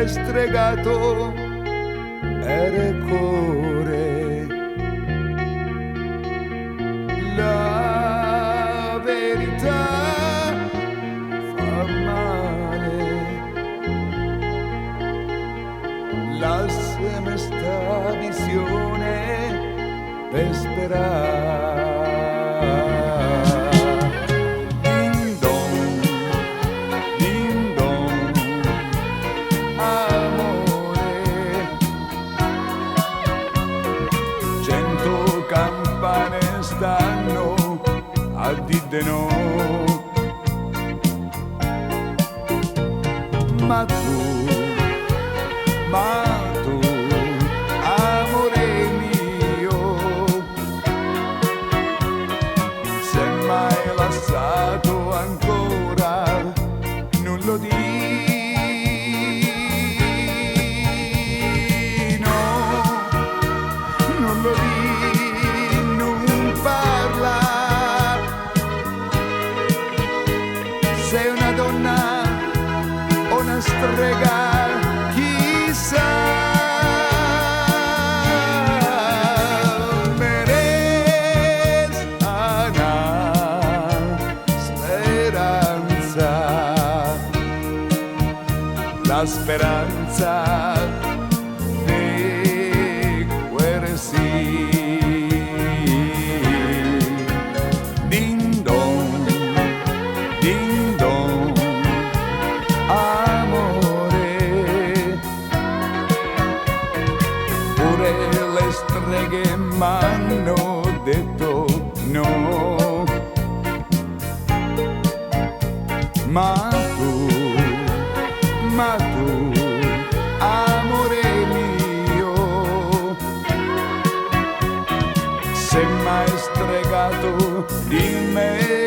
hai stregato era il cuore. La verità fa male, lasciami sta visione per sperare. Ding dong, ding dong, amore, 100 campane stanno a dire no. Ma tu, amore mio, se mai lasciato ancora, non lo di, no, non lo di, non parla. Sei una donna o una strega, chissà. Me resta una speranza, la speranza di guerra sì. Ding dong, ding dong, amore, pure le streghe m'hanno detto no. Ma tu, amore mio, se mai stregato di me.